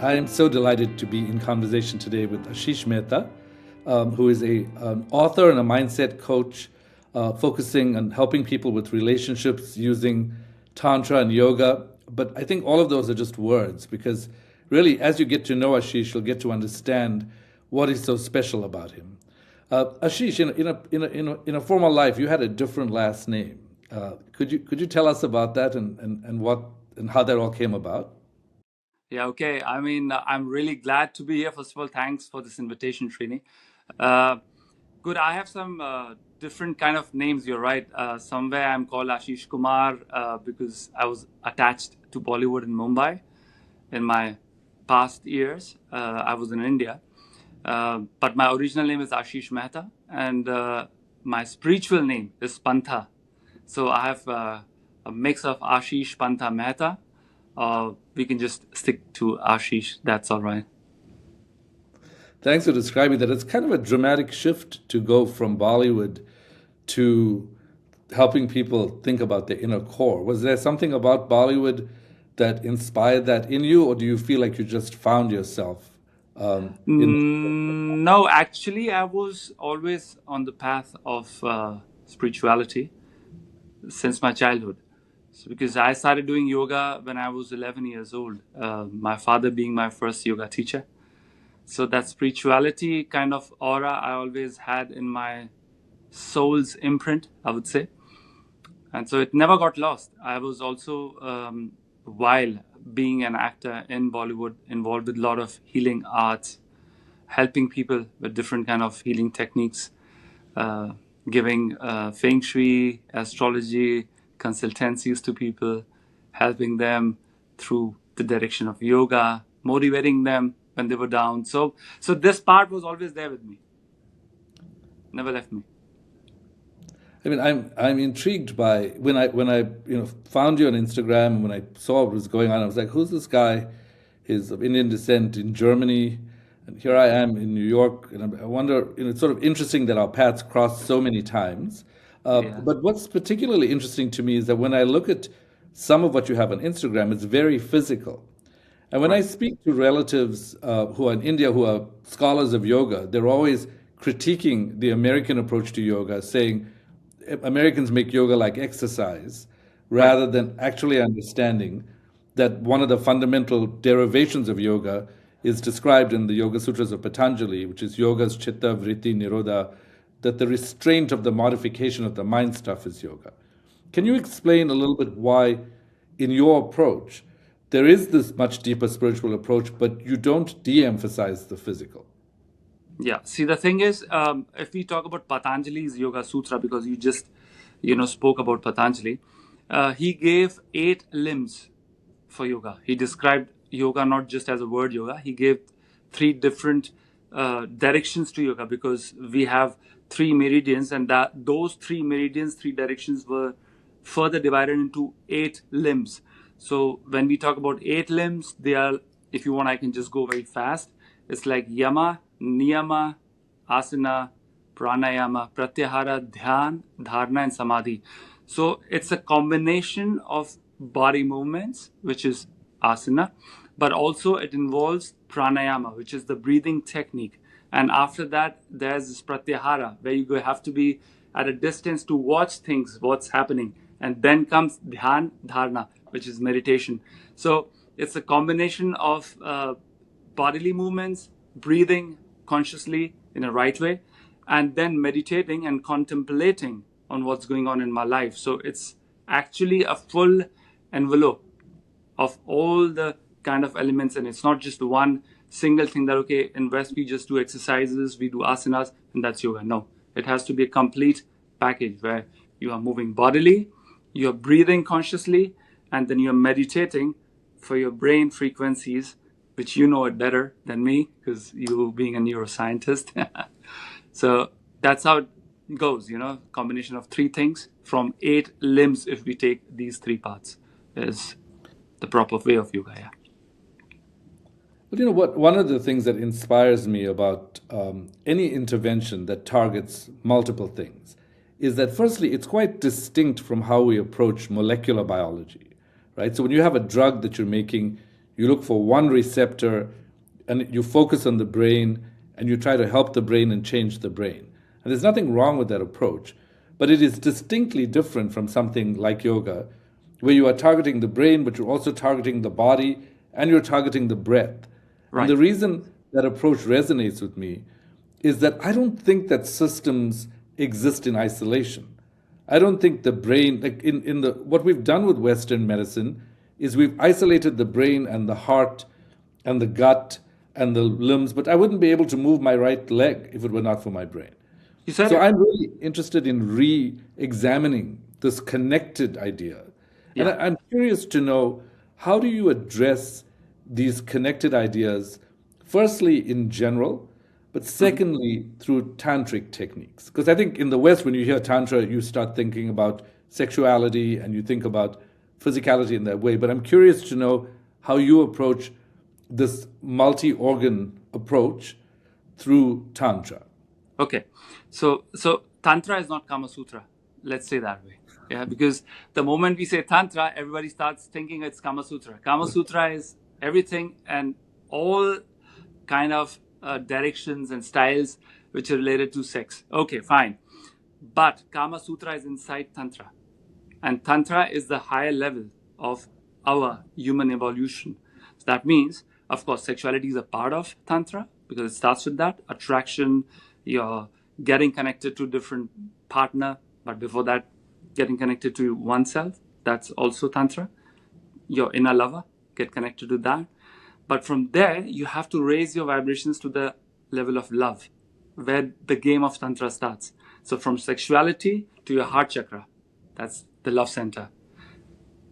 I am so delighted to be in conversation today with Ashish Mehta, who is an author and a mindset coach focusing on helping people with relationships using Tantra and yoga. But I think all of those are just words because really, as you get to know Ashish, you'll get to understand what is so special about him. Ashish, in a former life, you had a different last name. Could you tell us about that and what and how that all came about? Yeah, okay. I'm really glad to be here. First of all, thanks for this invitation, Srini. Uh, Good. I have some different kind of names. You're right. Somewhere I'm called Ashish Kumar because I was attached to Bollywood in Mumbai in my past years. I was in India, but my original name is Ashish Mehta, and my spiritual name is Pantha. So I have a mix of Ashish, Pantha, Mehta. We can just stick to Ashish. That's all right. Thanks for describing that. It's kind of a dramatic shift to go from Bollywood to helping people think about their inner core. Was there something about Bollywood that inspired that in you, or do you feel like you just found yourself in? No, actually, I was always on the path of spirituality since my childhood. So, because I started doing yoga when I was 11 years old, my father being my first yoga teacher. So, that spirituality kind of aura I always had in my soul's imprint, I would say. And so it never got lost. I was also, while being an actor in Bollywood, involved with a lot of healing arts, helping people with different kind of healing techniques, uh, giving feng shui, astrology consultancies to people, helping them through the direction of yoga, motivating them when they were down. So this part was always there with me, never left me. I mean, I'm intrigued by when I found you on Instagram and when I saw what was going on. I was like, who's this guy? He's of Indian descent in Germany, and here I am in New York. And I wonder, it's sort of interesting that our paths crossed so many times. Yeah, But what's particularly interesting to me is that when I look at some of what you have on Instagram, it's very physical. And when I right. speak to relatives who are in India who are scholars of yoga, they're always critiquing the American approach to yoga, saying Americans make yoga like exercise Right. rather than actually understanding that one of the fundamental derivations of yoga is described in the Yoga Sutras of Patanjali, which is yoga's chitta, vritti, nirodha, that the restraint of the modification of the mind stuff is yoga. Can you explain a little bit why, in your approach, there is this much deeper spiritual approach, but you don't de emphasize the physical? Yeah. See, the thing is, if we talk about Patanjali's Yoga Sutra, because you just, spoke about Patanjali, he gave 8 limbs for yoga. He described yoga not just as a word yoga. He gave 3 different directions to yoga because we have 3 meridians, and that those 3 meridians, 3 directions were further divided into 8 limbs. So when we talk about 8 limbs, they are, if you want, I can just go very fast. It's like yama, niyama, asana, pranayama, pratyahara, dhyan, dharana, and samadhi. So it's a combination of body movements, which is asana, but also it involves pranayama, which is the breathing technique. And after that, there's this pratyahara, where you have to be at a distance to watch things, what's happening. And then comes dhyan, dharana, which is meditation. So it's a combination of bodily movements, breathing consciously in a right way, and then meditating and contemplating on what's going on in my life. So it's actually a full envelope of all the kind of elements, and it's not just one single thing that, okay, in West we just do exercises, we do asanas, and that's yoga. No, it has to be a complete package where you are moving bodily, you're breathing consciously, and then you're meditating for your brain frequencies, which you know it better than me because you being a neuroscientist. So that's how it goes, combination of 3 things from 8 limbs. If we take these 3 parts, is the proper way of yoga. Yeah. But you know what? One of the things that inspires me about any intervention that targets multiple things is that, firstly, it's quite distinct from how we approach molecular biology, right? So when you have a drug that you're making, you look for one receptor and you focus on the brain and you try to help the brain and change the brain. And there's nothing wrong with that approach, but it is distinctly different from something like yoga, where you are targeting the brain, but you're also targeting the body and you're targeting the breath. And Right. the reason that approach resonates with me is that I don't think that systems exist in isolation. I don't think the brain, like in the what we've done with Western medicine, is we've isolated the brain and the heart and the gut and the limbs, but I wouldn't be able to move my right leg if it were not for my brain. You said So it. I'm really interested in re-examining this connected idea. And Yeah. I'm curious to know, how do you address these connected ideas, firstly in general, but Mhm. secondly through tantric techniques? Because I think in the West, when you hear Tantra, you start thinking about sexuality and you think about physicality in that way. But I'm curious to know how you approach this multi organ approach through Tantra. Okay. So Tantra is not Kama Sutra. Let's say that way. Yeah, because the moment we say Tantra, everybody starts thinking it's Kama Sutra. Kama Sutra is everything and all kind of directions and styles which are related to sex. Okay, fine. But Kama Sutra is inside Tantra. And Tantra is the higher level of our human evolution. So that means, of course, sexuality is a part of Tantra because it starts with that attraction, you're getting connected to different partner, but before that, getting connected to oneself. That's also Tantra. Your inner lover, get connected to that. But from there, you have to raise your vibrations to the level of love, where the game of Tantra starts. So from sexuality to your heart chakra, that's the love center.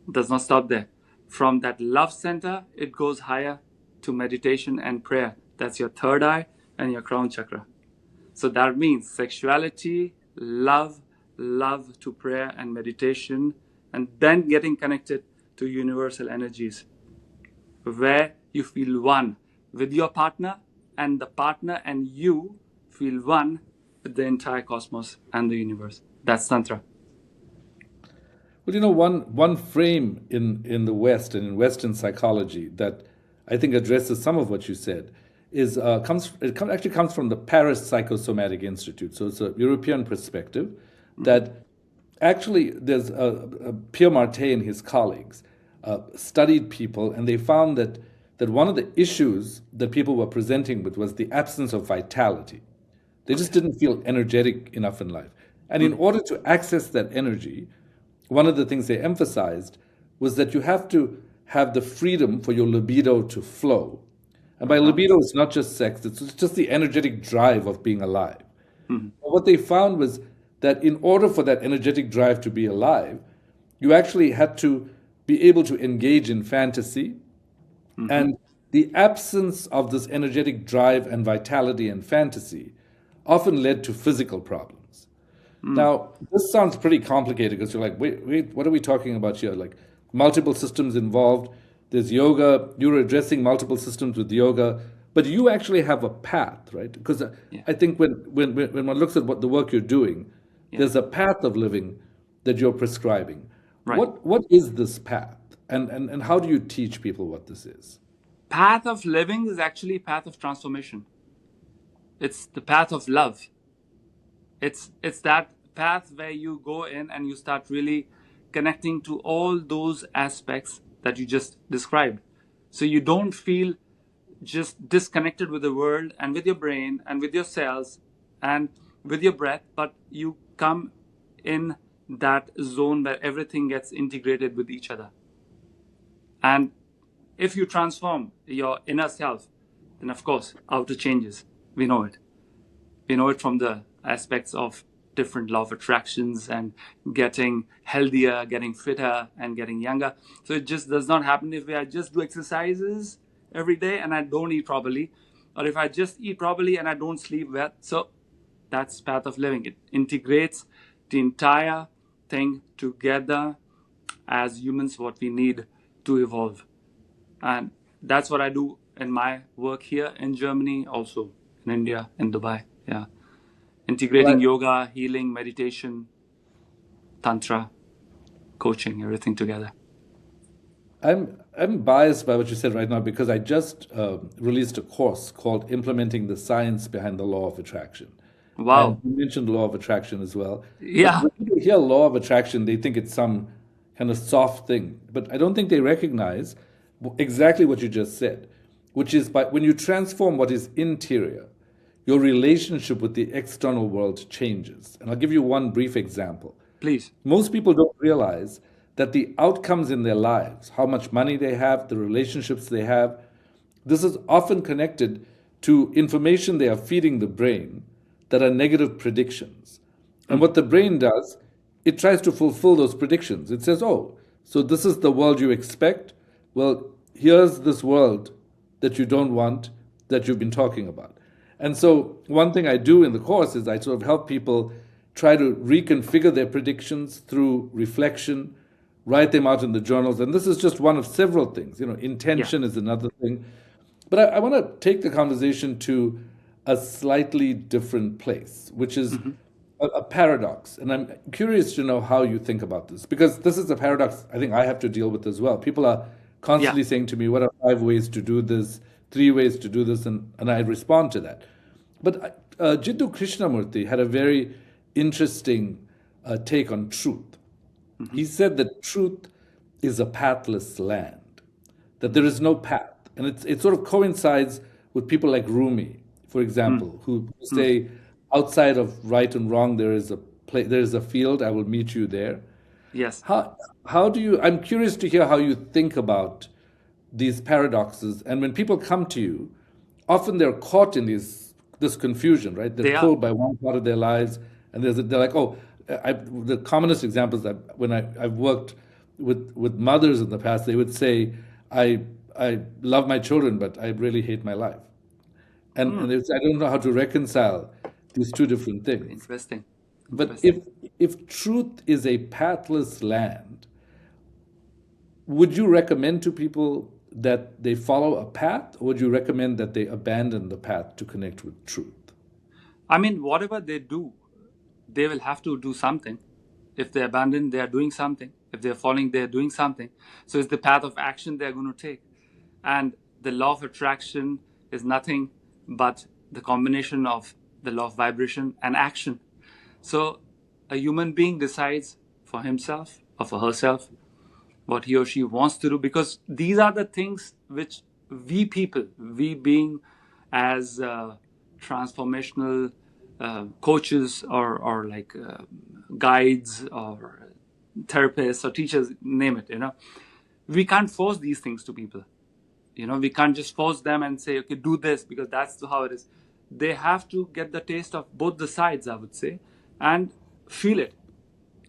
It does not stop there. From that love center, it goes higher to meditation and prayer. That's your third eye and your crown chakra. So that means sexuality, love, love to prayer and meditation, and then getting connected to universal energies where you feel one with your partner, and the partner and you feel one with the entire cosmos and the universe. That's Tantra. Well, one frame in the West and in Western psychology that I think addresses some of what you said is actually comes from the Paris Psychosomatic Institute. So it's a European perspective Mm-hmm. that actually there's Pierre Marté and his colleagues studied people, and they found that one of the issues that people were presenting with was the absence of vitality. They just Okay. didn't feel energetic enough in life. And in Mm-hmm. order to access that energy, one of the things they emphasized was that you have to have the freedom for your libido to flow. And by Uh-huh. libido, it's not just sex, it's just the energetic drive of being alive. Mm-hmm. What they found was that in order for that energetic drive to be alive, you actually had to be able to engage in fantasy, Mm-hmm. and the absence of this energetic drive and vitality and fantasy often led to physical problems. Mm. Now, this sounds pretty complicated because you're like, wait, what are we talking about here? Like multiple systems involved. There's yoga. You're addressing multiple systems with yoga, but you actually have a path, right? Because Yeah. I think when one looks at what the work you're doing, Yeah. there's a path of living that you're prescribing. Right. What is this path? And how do you teach people what this is? Path of living is actually path of transformation. It's the path of love. It's that path where you go in and you start really connecting to all those aspects that you just described. So you don't feel just disconnected with the world and with your brain and with your cells and with your breath, but you come in that zone where everything gets integrated with each other. And if you transform your inner self, then of course outer changes. We know it. We know it from the aspects of different law of attractions and getting healthier, getting fitter, and getting younger. So it just does not happen if I just do exercises every day and I don't eat properly, or if I just eat properly and I don't sleep well. So that's path of living. It integrates the entire thing together as humans, what we need to evolve. And that's what I do in my work here in Germany, also in India, in Dubai. Yeah. Integrating Well, yoga, healing, meditation, tantra, coaching, everything together. I'm biased by what you said right now because I just released a course called Implementing the Science Behind the Law of Attraction. And Wow. you mentioned law of attraction as well. But Yeah. when people hear law of attraction, they think it's some kind of soft thing. But I don't think they recognize exactly what you just said, which is by when you transform what is interior, your relationship with the external world changes. And I'll give you one brief example. Please. Most people don't realize that the outcomes in their lives, how much money they have, the relationships they have, this is often connected to information they are feeding the brain that are negative predictions. And what the brain does, it tries to fulfill those predictions. It says, oh, so this is the world you expect. Well, here's this world that you don't want that you've been talking about. And so, one thing I do in the course is I sort of help people try to reconfigure their predictions through reflection, write them out in the journals. And this is just one of several things. You know, Yeah. intention is another thing. But I want to take the conversation to a slightly different place, which is a paradox. And I'm curious to know how you think about this, because this is a paradox I think I have to deal with as well. People are Yeah. constantly saying to me, what are 5 ways to do this, 3 ways to do this? And I respond to that. But Jiddu Krishnamurti had a very interesting take on truth. He said that truth is a pathless land, that there is no path. And it sort of coincides with people like Rumi, for Mm. example, who Mm. say, outside of right and wrong, there is a field, I will meet you there. Yes. How do you, I'm curious to hear how you think about these paradoxes. And when people come to you, often they're caught in this confusion, right? They're They are. pulled by one part of their lives, and they're like, oh, the commonest example is that when I've worked with mothers in the past, they would say, I love my children, but I really hate my life. And Mm. I don't know how to reconcile these two different things. Interesting. But Interesting. if truth is a pathless land, would you recommend to people that they follow a path, or would you recommend that they abandon the path to connect with truth? I mean, whatever they do, they will have to do something. If they abandon, they are doing something. If they're falling, they're doing something. So it's the path of action they're going to take. And the law of attraction is nothing but the combination of the law of vibration and action. So a human being decides for himself or for herself what he or she wants to do, because these are the things which we people, we being as transformational coaches or like guides or therapists or teachers, name it, we can't force these things to people. We can't just force them and say, okay, do this, because that's how it is. They have to get the taste of both the sides, I would say, and feel it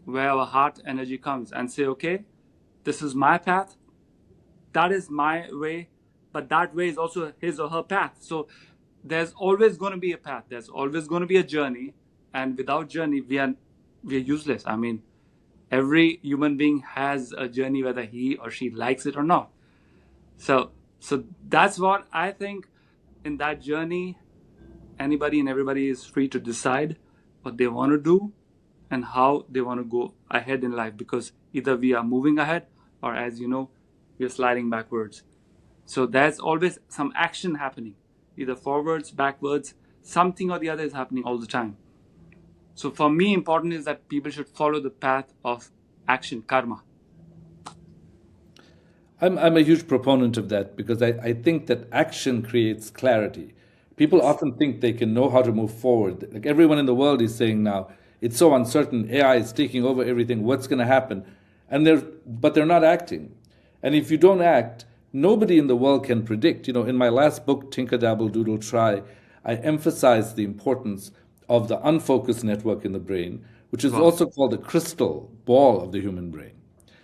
where our heart energy comes and say, okay, this is my path, that is my way, but that way is also his or her path. So there's always going to be a path, there's always going to be a journey, and without journey we are useless. I mean, every human being has a journey, whether he or she likes it or not. So that's what I think. In that journey, anybody and everybody is free to decide what they want to do and how they want to go ahead in life, because either we are moving ahead or, as you know, we are sliding backwards. So there's always some action happening, either forwards, backwards, something or the other is happening all the time. So for me, important is that people should follow the path of action, karma. I'm a huge proponent of that because I think that action creates clarity. People Yes. often think they can know how to move forward. Like everyone in the world is saying now, it's so uncertain. AI is taking over everything. What's going to happen? But they're not acting. And if you don't act, nobody in the world can predict. In my last book, Tinker Dabble Doodle Try, I emphasized the importance of the unfocused network in the brain, which is Wow. also called the crystal ball of the human brain.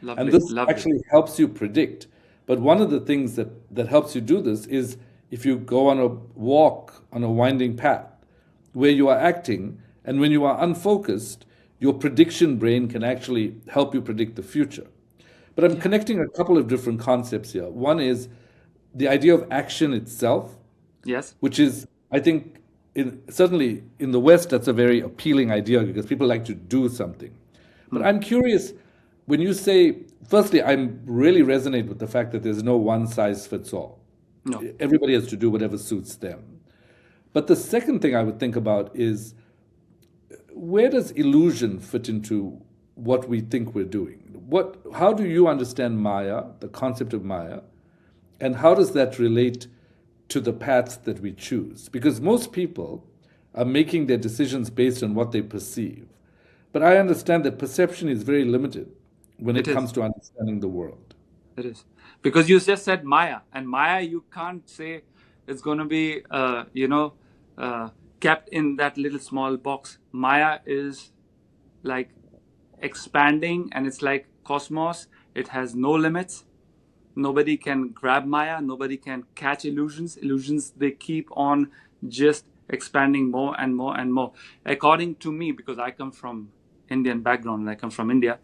And Lovely. this Lovely. actually helps you predict. But one of the things that helps you do this is if you go on a walk on a winding path where you are acting, and when you are unfocused, your prediction brain can actually help you predict the future. But I'm Yeah. connecting a couple of different concepts here. One is the idea of action itself, Yes. which is, I think, certainly in the West, that's a very appealing idea because people like to do something. But Hmm. I'm curious, when you say, firstly, I really resonate with the fact that there's no one size fits all. No. Everybody has to do whatever suits them. But the second thing I would think about is, where does illusion fit into what we think we're doing? How do you understand Maya, the concept of Maya, and how does that relate to the paths that we choose? Because most people are making their decisions based on what they perceive. But I understand that perception is very limited when it It comes is. to understanding the world. It is. Because you just said Maya, and Maya, you can't say it's going to be, uh, kept in that little small box. Maya is like expanding, and it's like cosmos. It has no limits. Nobody can grab Maya. Nobody can catch illusions. Illusions, they keep on just expanding more and more and more. According to me, because I come from Indian background and I come from India,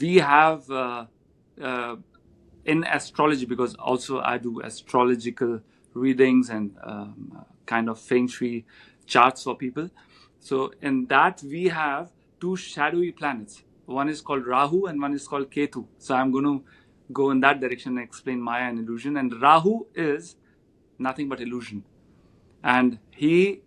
we have in astrology, because also I do astrological readings and kind of feng shui charts for people. So in that we have two shadowy planets. One is called Rahu and one is called Ketu. So I'm going to go in that direction and explain Maya and illusion. And Rahu is nothing but illusion. And he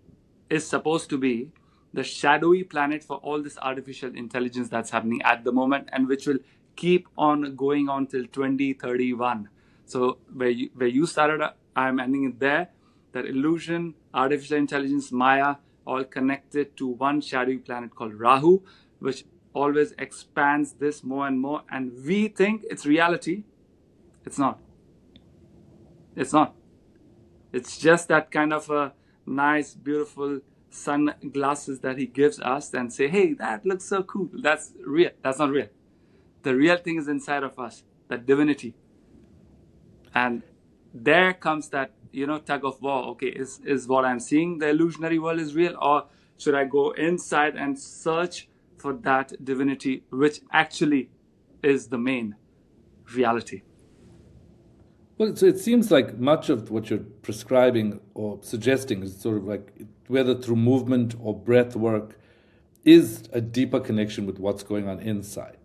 is supposed to be the shadowy planet for all this artificial intelligence that's happening at the moment, and which will keep on going on till 2031. So where you started, I'm ending it there. That illusion, artificial intelligence, Maya, all connected to one shadowy planet called Rahu, which always expands this more and more. And we think it's reality. It's not. It's not. It's just that kind of a nice, beautiful sunglasses that he gives us and say, hey, that looks so cool. That's real. That's not real. The real thing is inside of us, that divinity. And there comes that, tug of war. Okay, is what I'm seeing, the illusionary world, is real? Or should I go inside and search for that divinity, which actually is the main reality? Well, so it seems like much of what you're prescribing or suggesting is sort of like, whether through movement or breath work, is a deeper connection with what's going on inside.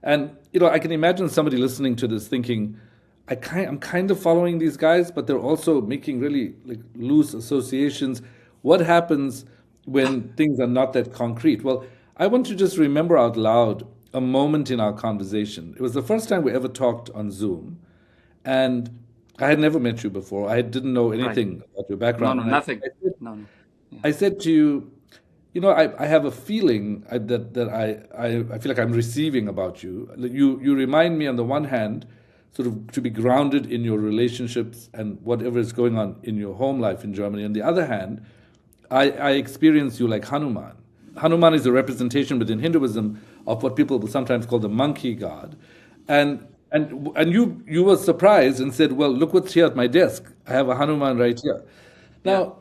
And I can imagine somebody listening to this thinking, I'm kind of following these guys, but they're also making really like loose associations. What happens when things are not that concrete? Well, I want to just remember out loud a moment in our conversation. It was the first time we ever talked on Zoom, and I had never met you before. I didn't know Right. anything about your No, background. And nothing. No. Yeah. I said to you, I have a feeling that I feel like I'm receiving about you. Like, you remind me on the one hand, sort of to be grounded in your relationships and whatever is going on in your home life in Germany. On the other hand, I experience you like Hanuman. Hanuman is a representation within Hinduism of what people will sometimes call the monkey god. And you were surprised and said, well, look what's here at my desk. I have a Hanuman right here. Yeah. Now,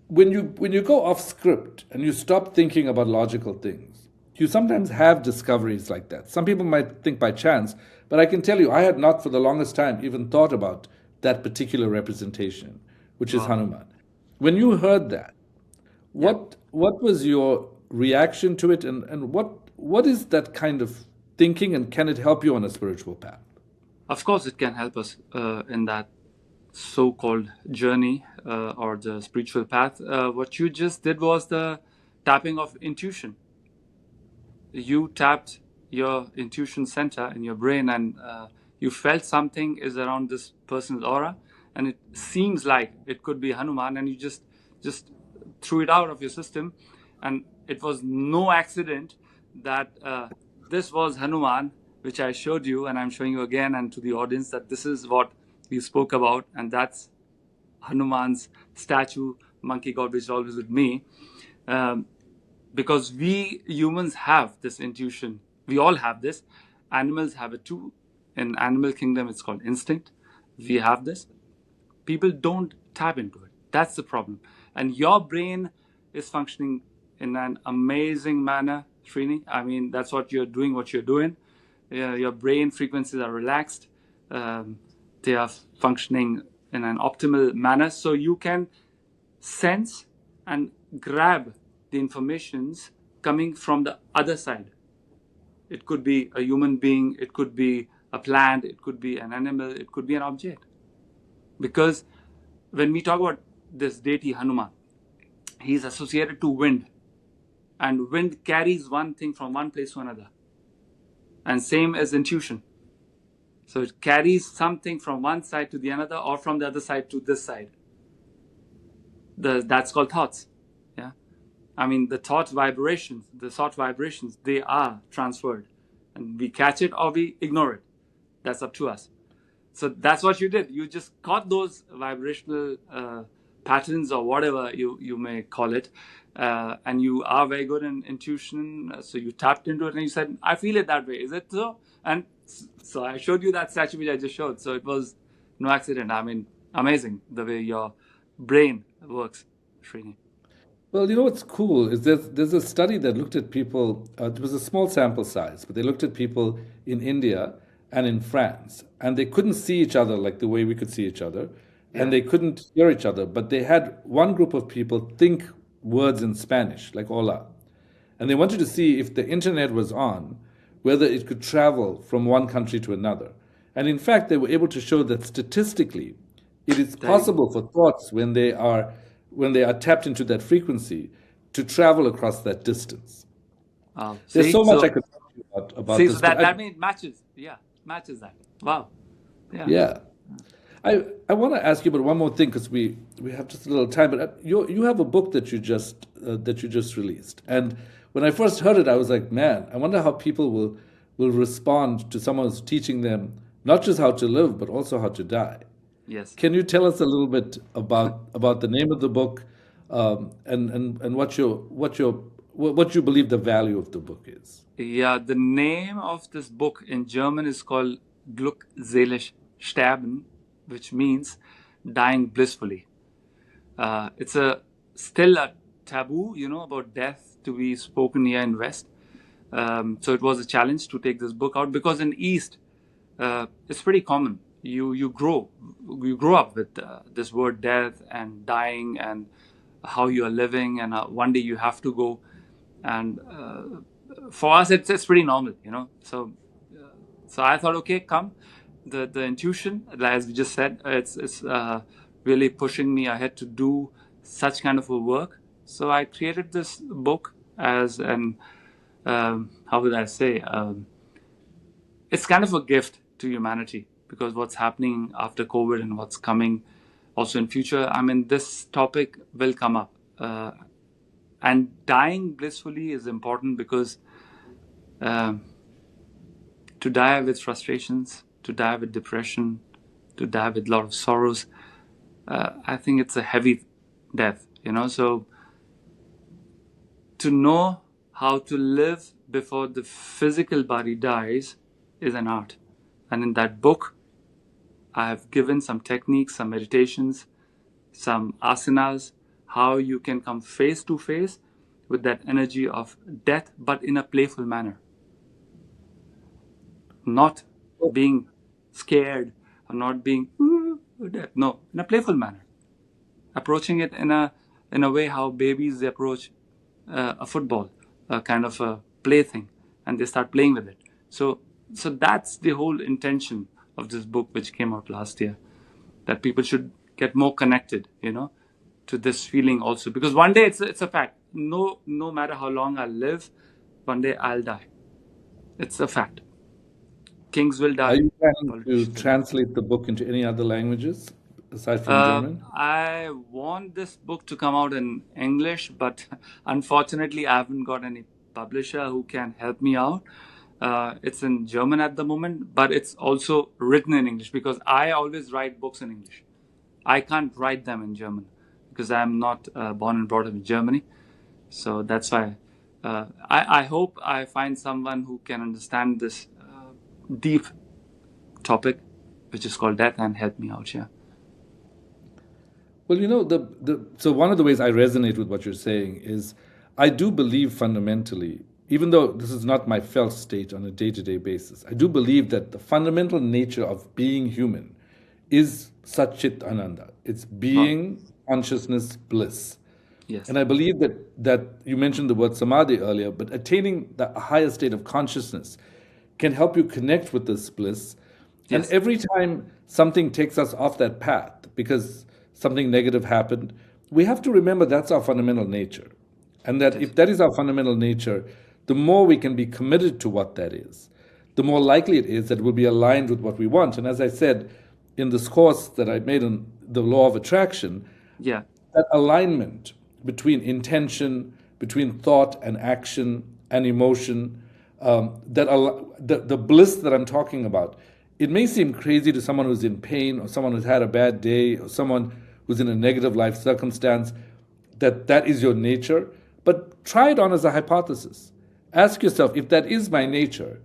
when you go off script and you stop thinking about logical things, you sometimes have discoveries like that. Some people might think by chance, but I can tell you, I had not for the longest time even thought about that particular representation, which is Wow. Hanuman. When you heard that, Yeah. what was your reaction to it, and what is that kind of thinking, and can it help you on a spiritual path? Of course, it can help us in that so-called journey or the spiritual path. What you just did was the tapping of intuition. You tapped your intuition center in your brain, and you felt something is around this person's aura, and it seems like it could be Hanuman, and you just threw it out of your system, and it was no accident that this was Hanuman, which I showed you, and I'm showing you again and to the audience that this is what we spoke about, and that's Hanuman's statue, monkey god, which is always with me. Because we humans have this intuition. We all have this. Animals have it too. In animal kingdom, it's called instinct. We have this. People don't tap into it. That's the problem. And your brain is functioning in an amazing manner, Srini. I mean, that's what you're doing, Your brain frequencies are relaxed. They are functioning in an optimal manner. So you can sense and grab the informations coming from the other side. It could be a human being, it could be a plant, it could be an animal, it could be an object. Because when we talk about this deity Hanuman, he's associated to wind, and wind carries one thing from one place to another. And same as intuition. So it carries something from one side to the another, or from the other side to this side. That's called thoughts. Yeah. I mean, the thought vibrations, they are transferred. And we catch it or we ignore it. That's up to us. So that's what you did. You just caught those vibrational patterns, or whatever you may call it. And you are very good in intuition. So you tapped into it and you said, I feel it that way. Is it so? And so I showed you that statue which I just showed. So it was no accident. I mean, amazing the way your brain works, Srini. Well, you know what's cool is there's a study that looked at people. It was a small sample size, but they looked at people in India and in France, and they couldn't see each other like the way we could see each other, and Yeah. they couldn't hear each other. But they had one group of people think words in Spanish, like "hola," and they wanted to see if the internet was on, whether it could travel from one country to another. And in fact, they were able to show that statistically, it is There you go. possible for thoughts when they are tapped into that frequency to travel across that distance. There's See, so much I so could talk to you about see, so this, but that means matches. Yeah, matches that. Wow. Yeah. yeah, I want to ask you about one more thing because we have just a little time. But you have a book that you just released, and when I first heard it, I was like, man, I wonder how people will respond to someone who's teaching them not just how to live but also how to die. Yes. Can you tell us a little bit about the name of the book, and what you believe the value of the book is? Yeah, the name of this book in German is called Glückselig Sterben, which means dying blissfully. It's still a taboo, about death to be spoken here in West. So it was a challenge to take this book out, because in East, it's pretty common. You grow up with this word death and dying, and how you are living, and one day you have to go. And for us, it's pretty normal, So I thought, okay, come, the intuition, as we just said, it's really pushing me ahead to do such kind of a work. So I created this book as an how would I say? It's kind of a gift to humanity, because what's happening after COVID and what's coming also in future. I mean, this topic will come up. And dying blissfully is important, because to die with frustrations, to die with depression, to die with a lot of sorrows, I think it's a heavy death, So to know how to live before the physical body dies is an art. And in that book, I have given some techniques, some meditations, some asanas, how you can come face to face with that energy of death, but in a playful manner. Not being scared, or not being death. No, in a playful manner. Approaching it in a way how babies approach a football, a kind of a plaything, and they start playing with it. So that's the whole intention of this book, which came out last year, that people should get more connected, to this feeling also, because one day it's a fact. No matter how long I live, one day I'll die. It's a fact. Kings will Are die. you planning to Politicians will die. translate the book into any other languages aside from German? I want this book to come out in English, but unfortunately, I haven't got any publisher who can help me out. It's in German at the moment, but it's also written in English, because I always write books in English. I can't write them in German, because I'm not born and brought up in Germany. So that's why I hope I find someone who can understand this deep topic, which is called death, and help me out here. Well, so one of the ways I resonate with what you're saying is I do believe fundamentally, even though this is not my felt state on a day-to-day basis, I do believe that the fundamental nature of being human is Satchit Ananda. It's Wow. being consciousness bliss. Yes. And I believe that you mentioned the word samadhi earlier, but attaining the higher state of consciousness can help you connect with this bliss. And Yes. every time something takes us off that path because something negative happened, we have to remember that's our fundamental nature. And that Yes. if that is our fundamental nature, the more we can be committed to what that is, the more likely it is that we'll be aligned with what we want. And as I said in this course that I made on the law of attraction, Yeah. that alignment between intention, between thought and action and emotion, the bliss that I'm talking about, it may seem crazy to someone who's in pain or someone who's had a bad day or someone who's in a negative life circumstance, that is your nature. But try it on as a hypothesis. Ask yourself, if that is my nature,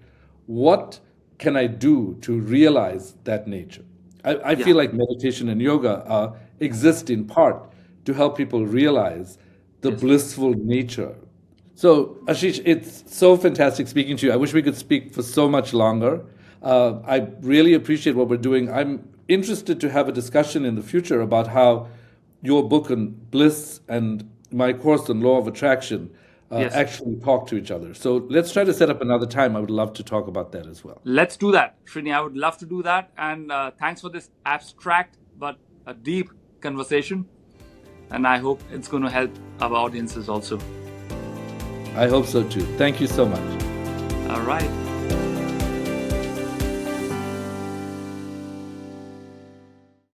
what can I do to realize that nature? I Yeah. feel like meditation and yoga exist in part to help people realize the Yes. blissful nature. So, Ashish, it's so fantastic speaking to you. I wish we could speak for so much longer. I really appreciate what we're doing. I'm interested to have a discussion in the future about how your book on bliss and my course on law of attraction Yes. actually talk to each other. So let's try to set up another time. I would love to talk about that as well. Let's do that, Srini. I would love to do that. And thanks for this abstract but a deep conversation. And I hope it's going to help our audiences also. I hope so too. Thank you so much. All right.